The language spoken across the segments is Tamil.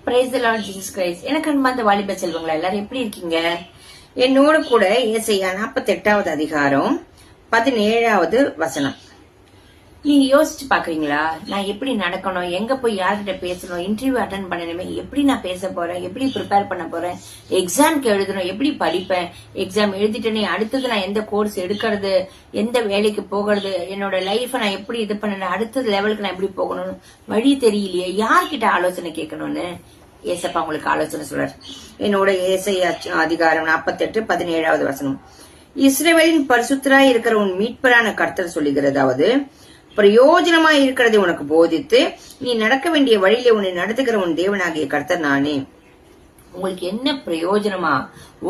Praise the Lord Jesus Christ. எனக்கு அன்பார்ந்த வாலிப செல்வங்களா, எல்லாரும் எப்படி இருக்கீங்க? என்னோடு கூட ஏசாயா 48வது அதிகாரம் 17வது வசனம். நீங்க யோசிச்சு பாக்குறீங்களா? நான் எப்படி நடக்கணும், எங்க போய் யார்கிட்ட பேசணும், இன்டர்வியூ அட்டன் பண்ணணுமே, எப்படி நான் பேச போறேன், எப்படி ப்ரிப்பேர் பண்ண போறேன், எக்ஸாம்க்கு எழுதணும், எப்படி படிப்பேன், எக்ஸாம் எழுதிட்டேனே அடுத்தது நான் எந்த கோர்ஸ் எடுக்கிறது, எந்த வேலைக்கு போகிறது, என்னோட லைஃப் நான் எப்படி இது பண்ணணும், அடுத்தது லெவலுக்கு நான் எப்படி போகணும், வழி தெரியலையே, யார்கிட்ட ஆலோசனை கேட்கணும்னு ஏசப்பா உங்களுக்கு ஆலோசனை சொல்றாரு. என்னோட ஏசாயா அதிகாரம் 48:17வது வசனம். இஸ்ரவேலின் பரிசுத்தராய் இருக்கிற உன் மீட்பரான கர்த்தர் சொல்லுகிறதாவது, பிரயோஜனமா இருக்கிறதை உனக்கு போதித்து நீ நடக்க வேண்டிய வழியிலே உன்னை நடத்துகிற உன் தேவனாகிய கர்த்தர் நானே. உங்களுக்கு என்ன பிரயோஜனமா?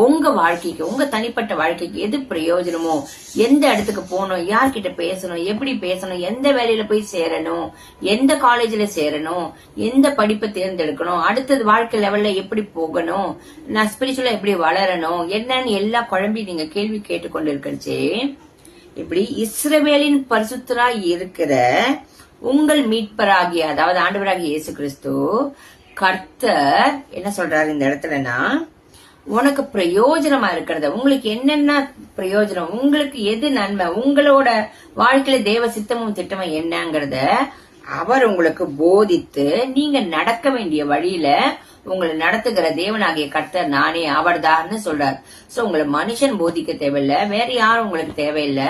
உங்க வாழ்க்கைக்கு, உங்க தனிப்பட்ட வாழ்க்கைக்கு எது பிரயோஜனமோ, எந்த இடத்துக்கு போகணும், யார்கிட்ட பேசணும், எப்படி பேசணும், எந்த வேலையில போய் சேரணும், எந்த காலேஜ்ல சேரணும், எந்த படிப்பை தேர்ந்தெடுக்கணும், அடுத்தது வாழ்க்கை லெவல்ல எப்படி போகணும், நான் ஸ்பிரிச்சுவலா எப்படி வளரணும், என்னன்னு எல்லா குழம்பி நீங்க கேள்வி கேட்டுக்கொண்டு இருக்கச்சே, இப்படி இஸ்ரவேலின் பரிசுத்தராய் இருக்கிற உங்கள் மீட்பராகிய, அதாவது ஆண்டவராகிய இயேசு கிறிஸ்து கர்த்தர் என்ன சொல்றாரு இந்த இடத்துலனா, உனக்கு பிரயோஜனமா இருக்கிறத, உங்களுக்கு என்னென்ன பிரயோஜனம், உங்களுக்கு எது நன்மை, உங்களோட வாழ்க்கையில தேவ சித்தமும் திட்டமும் என்னங்கறத அவர் உங்களுக்கு போதித்து நீங்க நடக்க வேண்டிய வழியில உங்களை நடத்துகிற தேவனாகிய கர்த்தர் நானே, அவர் தான் சொல்றார். சோ உங்களை மனுஷன் போதிக்க தேவையில்ல, வேற யாரும் உங்களுக்கு தேவையில்ல,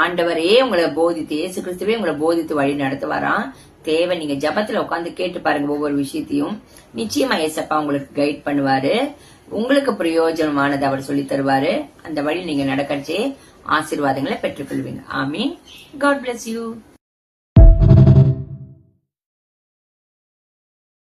ஆண்டவரே உங்களை போதித்து, இயேசு கிறிஸ்துவே உங்களை போதித்து வழி நடத்துவாராம். தேவை நீங்க ஜபத்துல உட்காந்து கேட்டு பாருங்க, ஒவ்வொரு விஷயத்தையும் நிச்சயமா ஏசப்பா உங்களுக்கு கைட் பண்ணுவாரு, உங்களுக்கு பிரயோஜனமானது அவர் சொல்லி தருவாரு. அந்த வழி நீங்க நடக்கச்சே ஆசீர்வாதங்களை பெற்றுக்கொள்வீங்க. ஆமீன். God bless you.